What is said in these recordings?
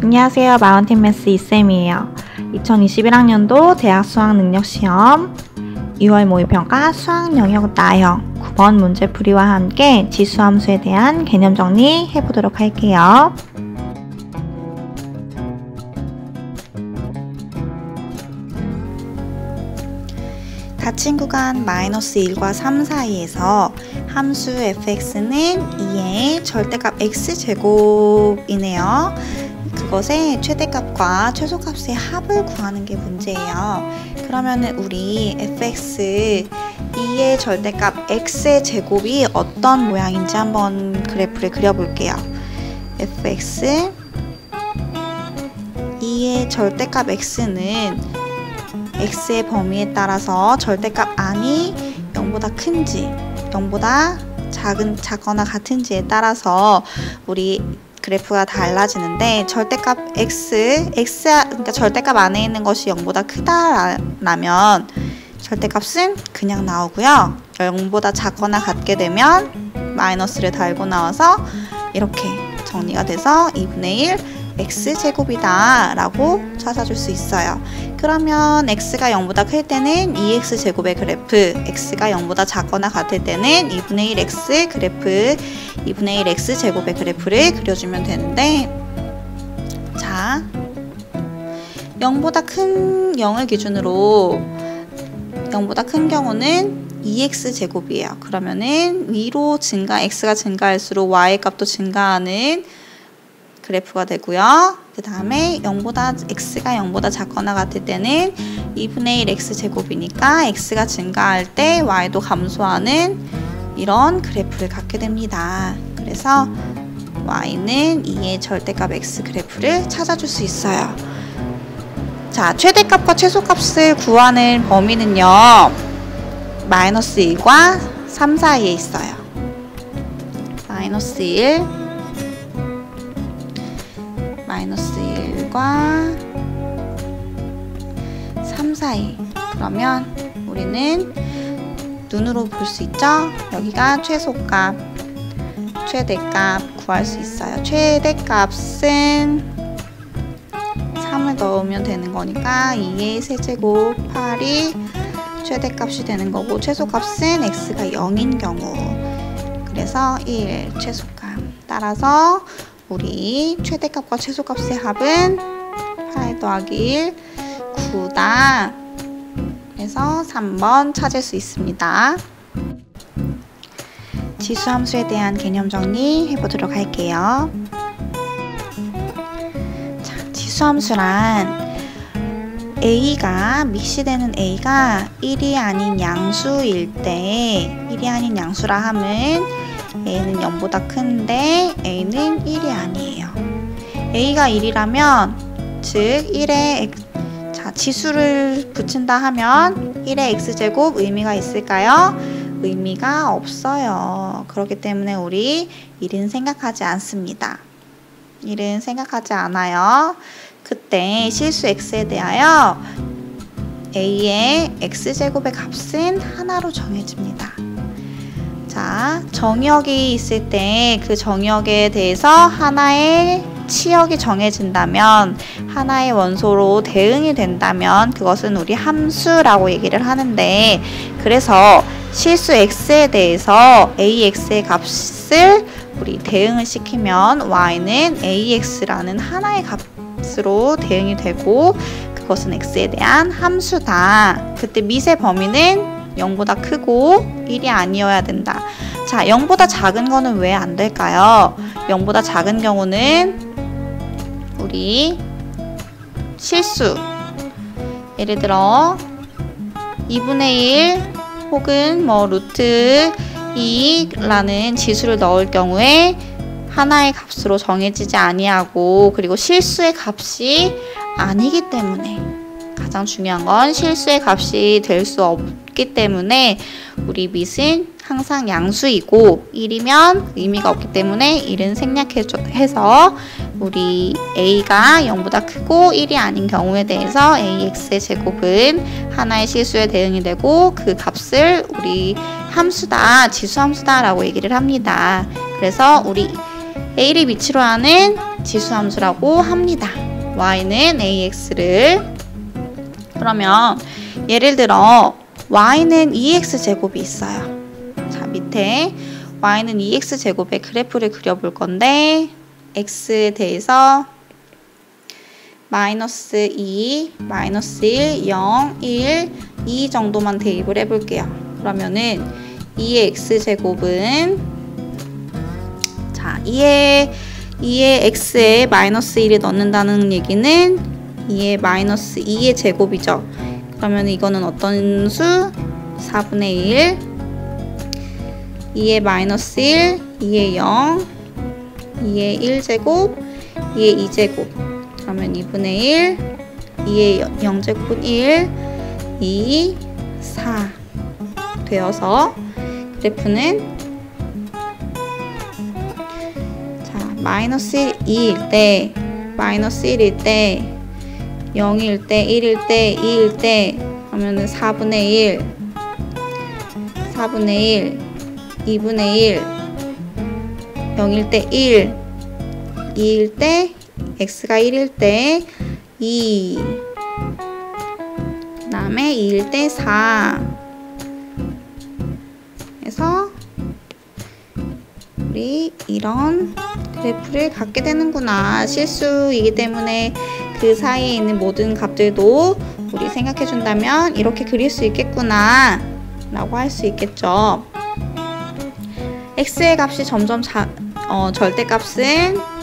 안녕하세요. 마운틴 매스 이쌤이에요. 2021학년도 대학 수학능력시험 2월 모의평가 수학 영역 나형 9번 문제풀이와 함께 지수함수에 대한 개념 정리 해보도록 할게요. 닫힌 구간 -1과 3 사이에서 함수 fx는 2의 절대값 x제곱이네요. 그것의 최대값과 최소값의 합을 구하는 게 문제예요. 그러면은 우리 fx 2의 절대값 x의 제곱이 어떤 모양인지 한번 그래프를 그려볼게요. fx 2의 절대값 x는 x의 범위에 따라서 절대값 안이 0보다 큰지 0보다 작거나 같은지에 따라서 우리 그래프가 달라지는데, 절대값 그러니까 절대값 안에 있는 것이 0보다 크다라면 절대값은 그냥 나오고요. 0보다 작거나 같게 되면 마이너스를 달고 나와서 이렇게 정리가 돼서 2분의 1 x제곱이다 라고 찾아줄 수 있어요. 그러면 x가 0보다 클 때는 2x제곱의 그래프, x가 0보다 작거나 같을 때는 2분의 1 x 그래프, 2분의 1 x제곱의 그래프를 그려주면 되는데, 자 0보다 큰 0을 기준으로 0보다 큰 경우는 2x제곱이에요. 그러면은 위로 x가 증가할수록 y의 값도 증가하는 그래프가 되고요. 그 다음에 x가 0보다 작거나 같을 때는 2분의 1 x제곱이니까 x가 증가할 때 y도 감소하는 이런 그래프를 갖게 됩니다. 그래서 y는 2의 절대값 x 그래프를 찾아줄 수 있어요. 자, 최대값과 최소값을 구하는 범위는요, -1과 3 사이에 있어요. -1과 3 사이. 그러면 우리는 눈으로 볼 수 있죠? 여기가 최소값, 최대값 구할 수 있어요. 최대값은 3을 넣으면 되는 거니까 2의 세제곱 8이 최대값이 되는 거고, 최소값은 x가 0인 경우, 그래서 1 최소값. 따라서 우리 최대값과 최소값의 합은 8 더하기 1 9다. 그래서 3번 찾을 수 있습니다. 지수함수에 대한 개념 정리 해보도록 할게요. 자, 지수함수란 믹시되는 a가 1이 아닌 양수일 때, 1이 아닌 양수라 함은 a는 0보다 큰데 a는 1이 아니에요. a가 1이라면 즉 1에 지수를 붙인다 하면 1의 x제곱 의미가 있을까요? 의미가 없어요. 그렇기 때문에 우리 1은 생각하지 않습니다. 1은 생각하지 않아요. 그때 실수 x에 대하여 a의 x제곱의 값은 하나로 정해집니다. 자, 정역이 있을 때 그 정역에 대해서 하나의 치역이 정해진다면, 하나의 원소로 대응이 된다면 그것은 우리 함수라고 얘기를 하는데, 그래서 실수 x에 대해서 ax의 값을 우리 대응을 시키면 y는 ax라는 하나의 값으로 대응이 되고, 그것은 x에 대한 함수다. 그때 밑의 범위는 0보다 크고 1이 아니어야 된다. 자, 0보다 작은 거는 왜 안 될까요? 0보다 작은 경우는 우리 실수, 예를 들어 2분의 1 혹은 루트 2라는 지수를 넣을 경우에 하나의 값으로 정해지지 아니하고, 그리고 실수의 값이 아니기 때문에, 가장 중요한 건 실수의 값이 될 수 없기 때문에 우리 밑은 항상 양수이고 1이면 의미가 없기 때문에 1은 생략해서 우리 a가 0보다 크고 1이 아닌 경우에 대해서 ax의 제곱은 하나의 실수에 대응이 되고, 그 값을 우리 함수다, 지수함수다 라고 얘기를 합니다. 그래서 우리 a를 미치로 하는 지수함수라고 합니다. y는 ax를. 그러면 예를 들어 y는 2x 제곱이 있어요. 자, 밑에 y는 2x 제곱의 그래프를 그려볼 건데 x에 대해서 마이너스 2, 마이너스 1, 0, 1, 2 정도만 대입을 해볼게요. 그러면은 2의 x제곱은 자, 2의 x에 마이너스 1을 넣는다는 얘기는 2의 마이너스 2의 제곱이죠. 그러면 이거는 어떤 수? 4분의 1, 2의 마이너스 1, 2의 0, 2의 1제곱, 2의 2제곱. 그러면 2분의 1, 2의 0제곱은 1, 2, 4 되어서 그래프는 자, 마이너스 2일 때, 마이너스 1일 때, 0일 때, 1일 때, 2일 때 그러면은 4분의 1, 4분의 1, 2분의 1, 0일 때 1, 2일 때, x가 1일 때 2, 그 다음에 2일 때 4 해서 우리 이런 그래프를 갖게 되는구나. 실수이기 때문에 그 사이에 있는 모든 값들도 우리 생각해 준다면 이렇게 그릴 수 있겠구나 라고 할 수 있겠죠. x의 값이 점점 절대값은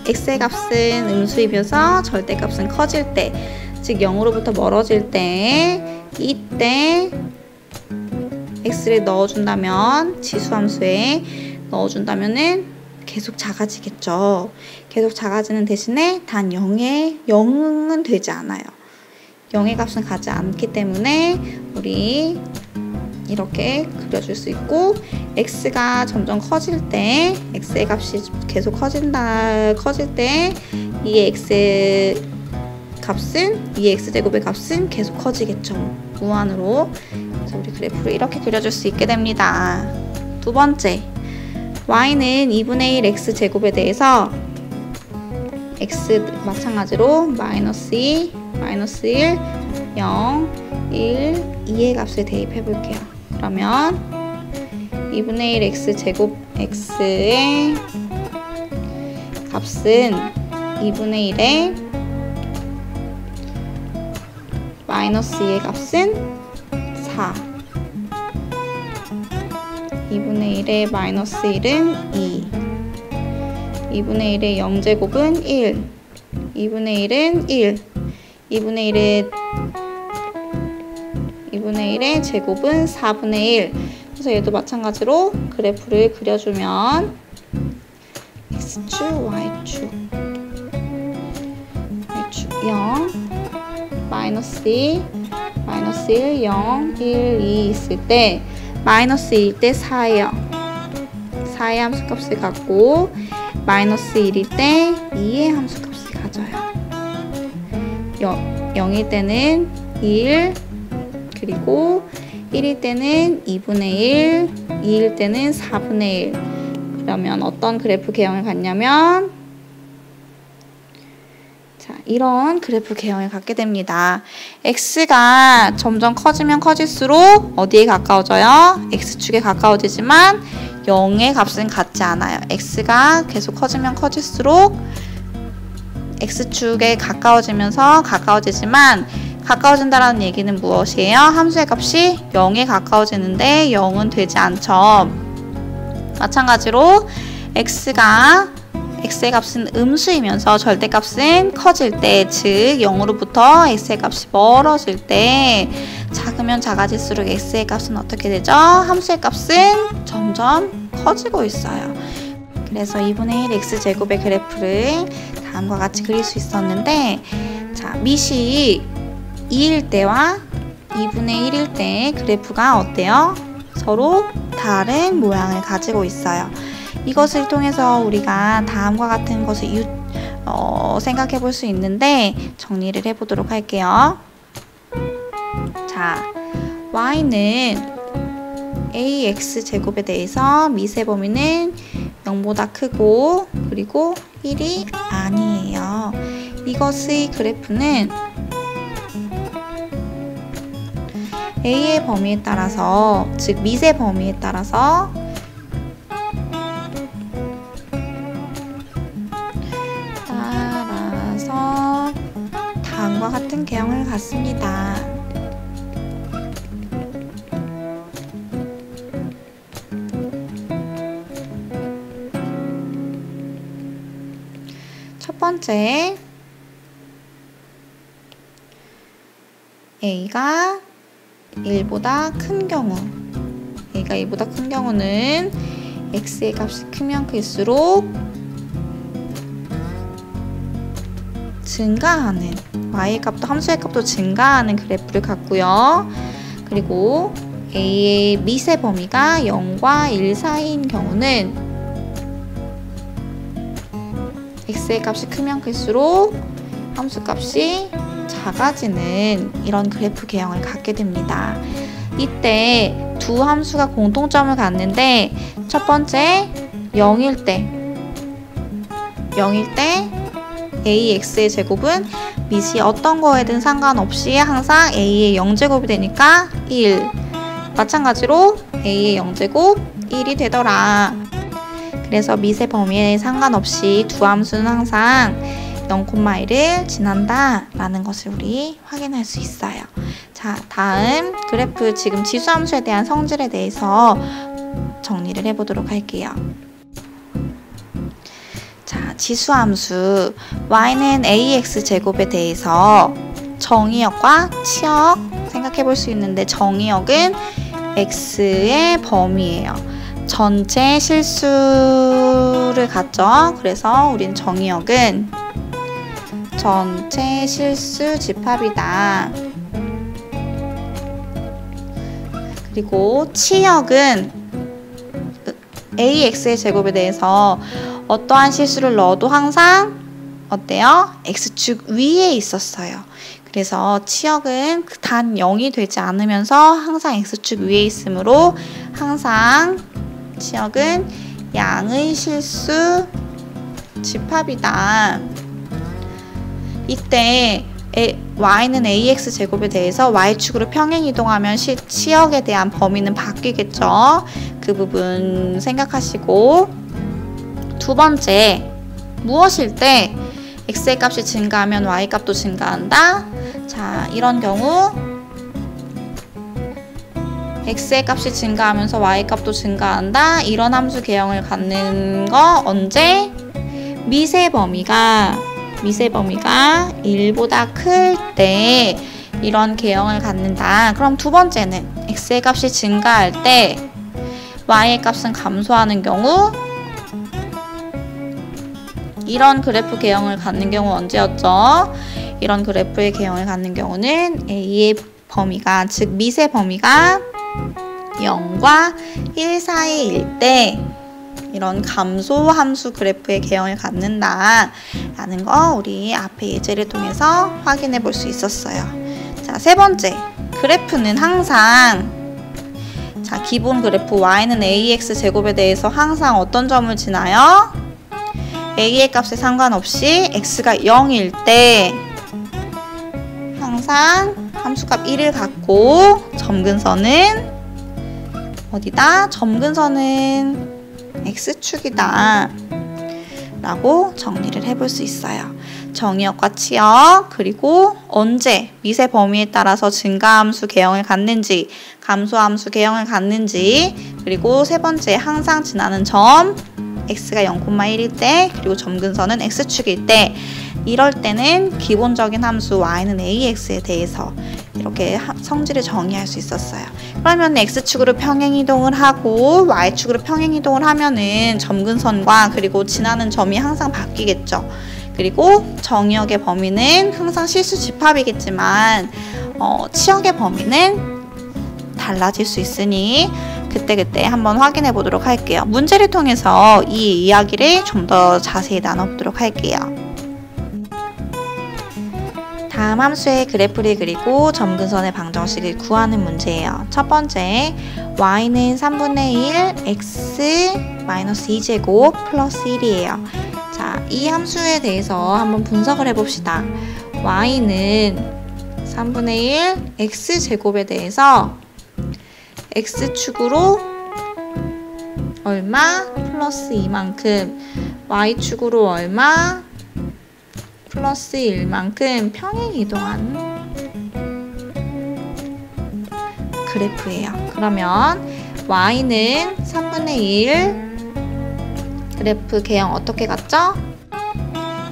x의 값은 음수이면서 절대값은 커질 때, 즉 0으로부터 멀어질 때, 이때 x를 넣어준다면, 지수함수에 넣어준다면은 계속 작아지겠죠. 계속 작아지는 대신에 단 0은 되지 않아요. 0의 값은 가지 않기 때문에 우리 이렇게 그려줄 수 있고, x가 점점 커질 때, x의 값이 계속 커질 때 2x 값은 2x제곱의 값은 계속 커지겠죠. 무한으로. 그래서 우리 그래프를 이렇게 그려줄 수 있게 됩니다. 두 번째, y는 2분의 1 x제곱에 대해서 x 마찬가지로 마이너스 2, 마이너스 1, 0, 1, 2의 값을 대입해 볼게요. 그러면 2분의 1 x제곱 x의 값은 2분의 1에 마이너스 2의 값은 4, 2분의 1의 마이너스 1은 2, 2분의 1의 0제곱은 1, 2분의 1은 1, 2분의 1의 제곱은 4분의 1. 그래서 얘도 마찬가지로 그래프를 그려주면 x축, y축, 0, 마이너스 2, 마이너스 1, 0, 1, 2 있을 때 마이너스 2일 때 4예요. 4의 함수값을 갖고 마이너스 1일 때 2의 함수값을 가져요. 0일 때는 1, 그리고 1일 때는 2분의 1, 2일 때는 4분의 1. 그러면 어떤 그래프 개형을 갖냐면 자, 이런 그래프 개형을 갖게 됩니다. x가 점점 커지면 커질수록 어디에 가까워져요? x축에 가까워지지만 0의 값은 같지 않아요. x가 계속 커지면 커질수록 x축에 가까워지면서 가까워지지만 가까워진다는 얘기는 무엇이에요? 함수의 값이 0에 가까워지는데 0은 되지 않죠. 마찬가지로 x의 값은 음수이면서 절대값은 커질 때, 즉 0으로부터 x의 값이 멀어질 때 작으면 작아질수록 x의 값은 어떻게 되죠? 함수의 값은 점점 커지고 있어요. 그래서 2분의 1 x제곱의 그래프를 다음과 같이 그릴 수 있었는데, 자, 밑이 2일 때와 2분의 1일 때 그래프가 어때요? 서로 다른 모양을 가지고 있어요. 이것을 통해서 우리가 다음과 같은 것을 생각해 볼 수 있는데 정리를 해보도록 할게요. 자, y는 ax 제곱에 대해서 미세 범위는 0보다 크고 그리고 1이 아니에요. 이것의 그래프는 A의 범위에 따라서, 즉 미세 범위에 따라서 다음과 같은 개형을 갖습니다. 첫 번째, A가 1보다 큰 경우, A가 1보다 큰 경우는 X의 값이 크면 클수록 증가하는, Y의 값도 함수의 값도 증가하는 그래프를 갖고요. 그리고 A의 미세 범위가 0과 1 사이인 경우는 X의 값이 크면 클수록 함수 값이 작아지는 이런 그래프 개형을 갖게 됩니다. 이때 두 함수가 공통점을 갖는데, 첫 번째 0일 때 AX의 제곱은 밑이 어떤 거에든 상관없이 항상 A의 0제곱이 되니까 1. 마찬가지로 A의 0제곱 1이 되더라. 그래서 미세 범위에 상관없이 두 함수는 항상 0,1을 지난다 라는 것을 우리 확인할 수 있어요. 자, 다음 그래프, 지금 지수함수에 대한 성질에 대해서 정리를 해보도록 할게요. 자, 지수함수 y는 ax 제곱에 대해서 정의역과 치역 생각해 볼 수 있는데, 정의역은 x의 범위예요. 전체 실수를 갖죠. 그래서 우린 정의역은 전체 실수 집합이다. 그리고 치역은 ax의 제곱에 대해서 어떠한 실수를 넣어도 항상 어때요? x축 위에 있었어요. 그래서 치역은 단 0이 되지 않으면서 항상 x축 위에 있으므로 항상 치역은 양의 실수 집합이다. 이때 y는 ax 제곱에 대해서 y축으로 평행 이동하면 치역에 대한 범위는 바뀌겠죠. 그 부분 생각하시고, 두 번째, 무엇일 때 x의 값이 증가하면 y 값도 증가한다? 자, 이런 경우 x의 값이 증가하면서 y 값도 증가한다. 이런 함수 개형을 갖는 거 언제? 미세 범위가 1보다 클 때 이런 개형을 갖는다. 그럼 두 번째는 x의 값이 증가할 때 y의 값은 감소하는 경우, 이런 그래프 개형을 갖는 경우 언제였죠? 이런 그래프의 개형을 갖는 경우는 a의 범위가, 즉 미세 범위가 0과 1 사이일 때 이런 감소 함수 그래프의 개형을 갖는다 라는 거 우리 앞에 예제를 통해서 확인해 볼 수 있었어요. 자, 세 번째, 그래프는 항상, 자, 기본 그래프 y는 ax 제곱에 대해서 항상 어떤 점을 지나요? a의 값에 상관없이 x가 0일 때 항상 함수값 1을 갖고 점근선은 어디다? 점근선은 x축이다 라고 정리를 해볼 수 있어요. 정의역과 치역, 그리고 언제 미세 범위에 따라서 증가함수 개형을 갖는지, 감소함수 개형을 갖는지, 그리고 세 번째, 항상 지나는 점 x가 0,1일 때, 그리고 점근선은 x축일 때, 이럴 때는 기본적인 함수 y는 ax에 대해서 이렇게 성질을 정의할 수 있었어요. 그러면 x축으로 평행이동을 하고 y축으로 평행이동을 하면은 점근선과 그리고 지나는 점이 항상 바뀌겠죠. 그리고 정의역의 범위는 항상 실수 집합이겠지만 치역의 범위는 달라질 수 있으니 그때그때 한번 확인해 보도록 할게요. 문제를 통해서 이 이야기를 좀 더 자세히 나눠보도록 할게요. 다음 함수의 그래프를 그리고 점근선의 방정식을 구하는 문제예요. 첫 번째, y는 3분의 1 x 마이너스 2제곱 플러스 1이에요. 자, 이 함수에 대해서 한번 분석을 해봅시다. y는 3분의 1 x제곱에 대해서 x축으로 얼마 플러스 2만큼, y축으로 얼마 플러스 1만큼 평행 이동한 그래프예요. 그러면 y는 3분의 1 그래프 개형 어떻게 갔죠?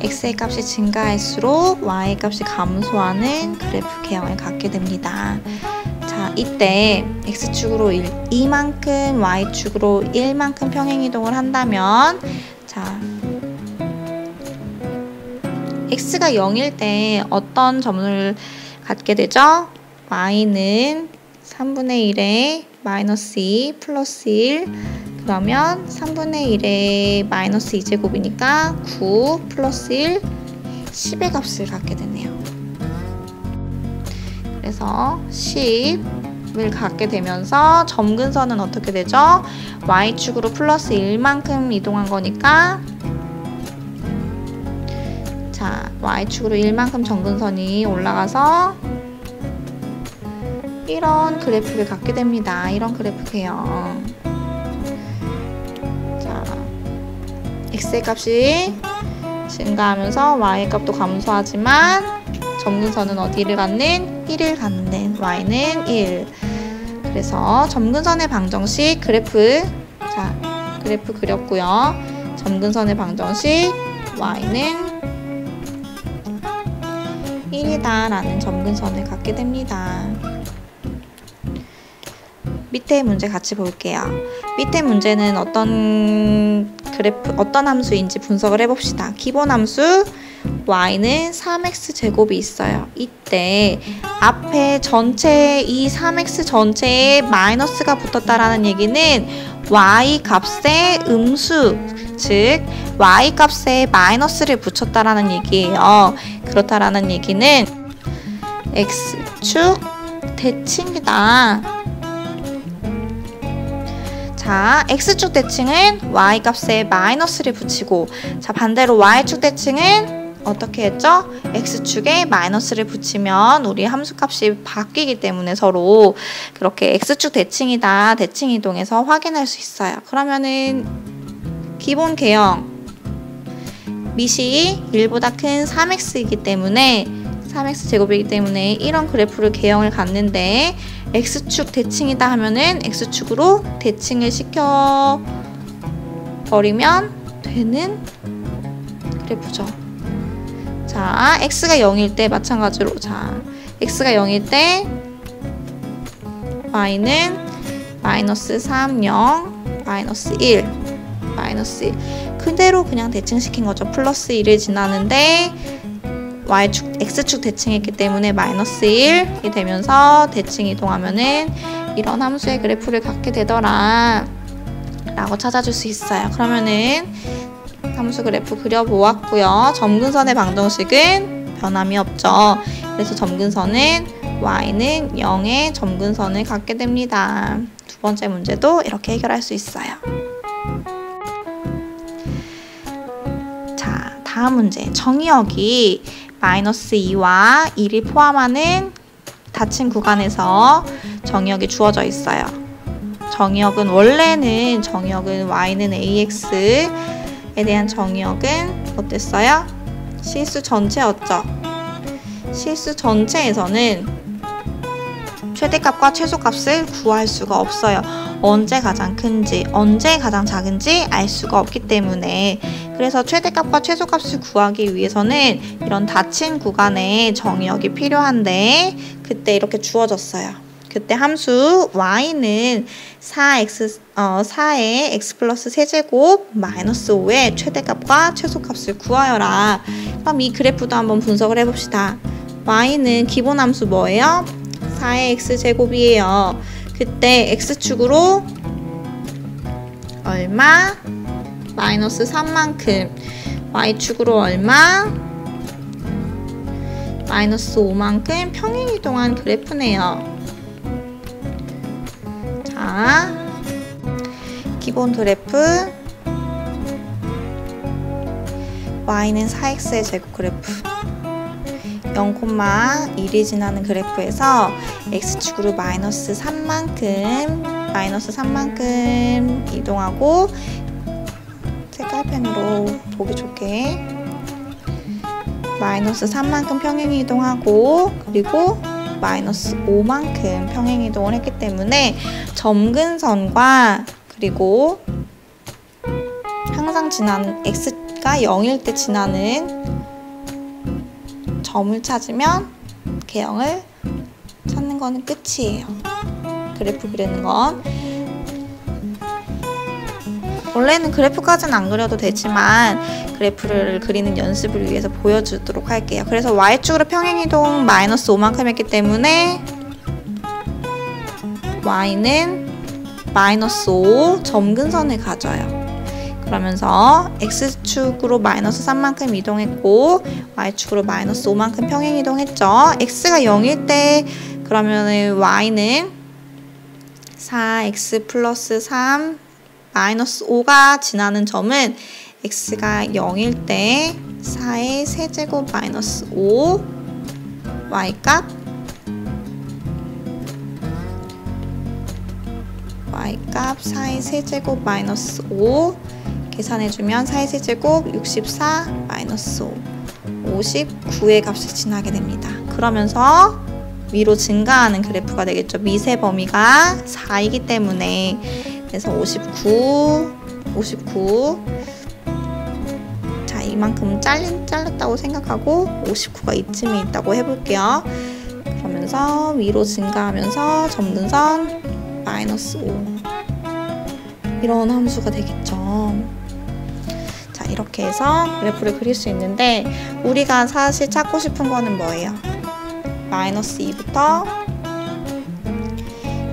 x의 값이 증가할수록 y의 값이 감소하는 그래프 개형을 갖게 됩니다. 자, 이때 x축으로 2만큼, y축으로 1만큼 평행 이동을 한다면, 자, x가 0일 때 어떤 점을 갖게 되죠? y는 3분의 1에 마이너스 2 플러스 1, 그러면 3분의 1에 마이너스 2제곱이니까 9 플러스 1, 10의 값을 갖게 되네요. 그래서 10을 갖게 되면서 점근선은 어떻게 되죠? y축으로 플러스 1만큼 이동한 거니까, 자, y축으로 1만큼 점근선이 올라가서 이런 그래프를 갖게 됩니다. 이런 그래프예요. 자, x의 값이 증가하면서 y의 값도 감소하지만 점근선은 어디를 갖는? 1을 갖는, y는 1. 그래서 점근선의 방정식 그래프, 자, 그래프 그렸고요. 점근선의 방정식 y는 1이다 라는 점근선을 갖게 됩니다. 밑에 문제 같이 볼게요. 밑에 문제는 어떤 그래프, 어떤 함수인지 분석을 해봅시다. 기본 함수 y는 3x 제곱이 있어요. 이때 앞에 전체, 이 3x 전체에 마이너스가 붙었다라는 얘기는 y 값의 음수, 즉 y 값에 마이너스를 붙였다라는 얘기예요. 그렇다라는 얘기는 x축 대칭이다. 자, x축 대칭은 y 값에 마이너스를 붙이고, 자, 반대로 y축 대칭은 어떻게 했죠? x축에 마이너스를 붙이면 우리 함수값이 바뀌기 때문에 서로 그렇게 x축 대칭이다, 대칭 이동해서 확인할 수 있어요. 그러면은 기본 개형 밑이 1보다 큰 3x이기 때문에 3x 제곱이기 때문에 이런 그래프를 개형을 갖는데, x축 대칭이다 하면은 x축으로 대칭을 시켜 버리면 되는 그래프죠. 자, x가 0일 때 마찬가지로, 자, x가 0일 때 y는 마이너스 3, 0, 마이너스 1, 마이너스 1. 그대로 그냥 대칭시킨 거죠. 플러스 1을 지나는데 y축, x축 대칭했기 때문에 마이너스 1이 되면서 대칭 이동하면은 이런 함수의 그래프를 갖게 되더라 라고 찾아줄 수 있어요. 그러면은 함수 그래프 그려보았고요. 점근선의 방정식은 변함이 없죠. 그래서 점근선은 y는 0의 점근선을 갖게 됩니다. 두 번째 문제도 이렇게 해결할 수 있어요. 자, 다음 문제. 정의역이 마이너스 2와 1을 포함하는 닫힌 구간에서 정의역이 주어져 있어요. 정의역은 원래는 정의역은 y는 ax에 대한 정의역은 어땠어요? 실수 전체였죠. 실수 전체에서는 최대값과 최소값을 구할 수가 없어요. 언제 가장 큰지, 언제 가장 작은지 알 수가 없기 때문에. 그래서 최대값과 최소값을 구하기 위해서는 이런 닫힌 구간에 정의역이 필요한데, 그때 이렇게 주어졌어요. 그때 함수 y는 4의 x 플러스 세제곱 마이너스 5의 최대값과 최소값을 구하여라. 그럼 이 그래프도 한번 분석을 해봅시다. y는 기본 함수 뭐예요? 4의 x제곱이에요. 그때 x축으로 얼마? 마이너스 3만큼. y축으로 얼마? 마이너스 5만큼 평행이동한 그래프네요. 자, 기본 그래프 y는 4x의 제곱 그래프 0,1이 지나는 그래프에서 x축으로 마이너스 3만큼 이동하고 색깔펜으로 보기 좋게 마이너스 3만큼 평행 이동하고 그리고 마이너스 5만큼 평행 이동을 했기 때문에 점근선과 그리고 항상 지나는 x가 0일 때 지나는 점을 찾으면 개형을 찾는 거는 끝이에요. 그래프 그리는 건 원래는 그래프까지는 안 그려도 되지만 그래프를 그리는 연습을 위해서 보여주도록 할게요. 그래서 y축으로 평행이동 마이너스 5만큼 했기 때문에 y는 마이너스 5 점근선을 가져요. 그러면서 x축으로 마이너스 3만큼 이동했고 y축으로 마이너스 5만큼 평행 이동했죠. x가 0일 때 그러면은 y는 4x 플러스 3 마이너스 5가 지나는 점은 x가 0일 때 4의 세제곱 마이너스 5 y값 4의 세제곱 마이너스 5 계산해주면 4의 세제곱 64 마이너스 5 59의 값을 지나게 됩니다. 그러면서 위로 증가하는 그래프가 되겠죠. 미세 범위가 4이기 때문에 그래서 59 자, 이만큼 잘렸다고 생각하고 59가 이쯤에 있다고 해볼게요. 그러면서 위로 증가하면서 점근선 마이너스 5 이런 함수가 되겠죠. 자, 이렇게 해서 그래프를 그릴 수 있는데 우리가 사실 찾고 싶은 거는 뭐예요? 마이너스 2부터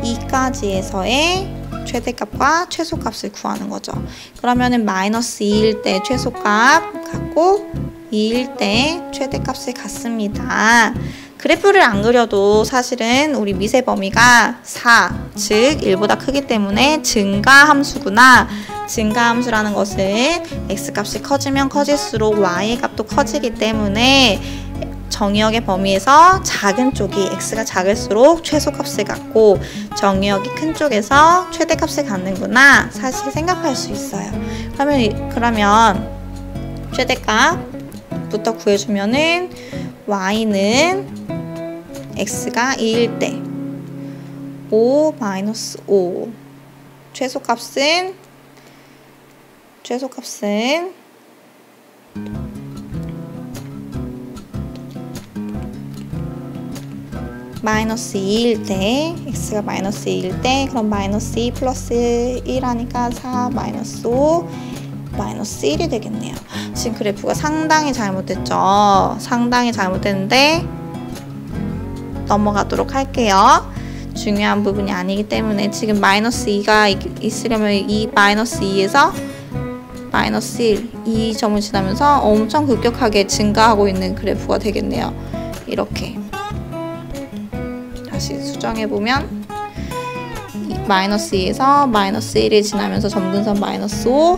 2까지에서의 최대값과 최소값을 구하는 거죠. 그러면은 마이너스 2일 때 최소값 같고 2일 때 최대값을 같습니다. 그래프를 안 그려도 사실은 우리 미세 범위가 4, 즉 1보다 크기 때문에 증가함수구나. 증가함수라는 것은 x값이 커지면 커질수록 y의 값도 커지기 때문에 정의역의 범위에서 작은 쪽이 x가 작을수록 최소값을 갖고 정의역이 큰 쪽에서 최대값을 갖는구나 사실 생각할 수 있어요. 그러면 최대값부터 구해주면은 y는 x가 2일 때 5 마이너스 5 최소값은 마이너스 2일 때 x가 마이너스 2일 때 그럼 마이너스 2 플러스 1 하니까 4 마이너스 5 마이너스 1이 되겠네요. 지금 그래프가 상당히 잘못됐죠. 상당히 잘못됐는데 넘어가도록 할게요. 중요한 부분이 아니기 때문에 지금 마이너스 2가 있으려면 이 마이너스 2에서 마이너스 1, 이 점을 지나면서 엄청 급격하게 증가하고 있는 그래프가 되겠네요. 이렇게 다시 수정해보면 마이너스 2에서 마이너스 1이 지나면서 점근선 마이너스 5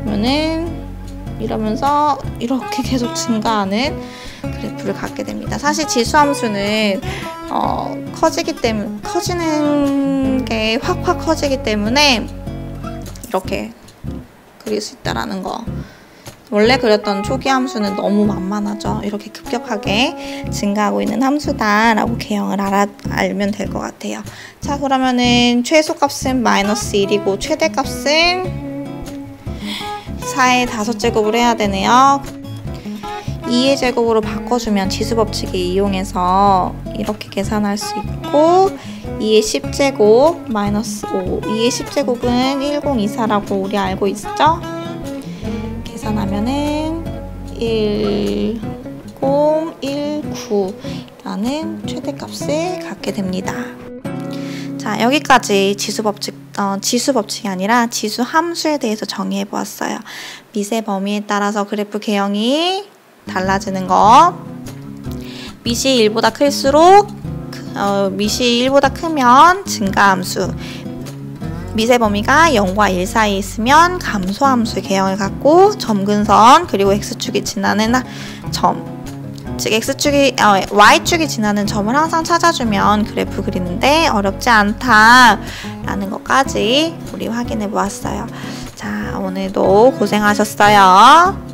그러면은 이러면서 이렇게 계속 증가하는 그래프를 갖게 됩니다. 사실 지수함수는 커지는 게 확 커지기 때문에 이렇게 그릴 수 있다라는 거. 원래 그렸던 초기 함수는 너무 만만하죠. 이렇게 급격하게 증가하고 있는 함수다라고 개형을 알면 될 것 같아요. 자, 그러면은 최소값은 마이너스 1이고 최대값은 4의 5제곱을 해야 되네요. 2의 제곱으로 바꿔주면 지수법칙을 이용해서 이렇게 계산할 수 있고 2의 10제곱 마이너스 5 2의 10제곱은 1024라고 우리 알고 있죠? 계산하면은 1019라는 최대값을 갖게 됩니다. 자, 여기까지 지수법칙이 아니라 지수함수에 대해서 정의해 보았어요. 미세 범위에 따라서 그래프 개형이 달라지는 거, 밑이 1보다 클수록 밑이 1보다 크면 증가함수, 밑의 범위가 0과 1 사이에 있으면 감소함수의 개형을 갖고 점근선 그리고 x축이 지나는 점, 즉 y축이 지나는 점을 항상 찾아주면 그래프 그리는데 어렵지 않다라는 것까지 우리 확인해 보았어요. 자, 오늘도 고생하셨어요.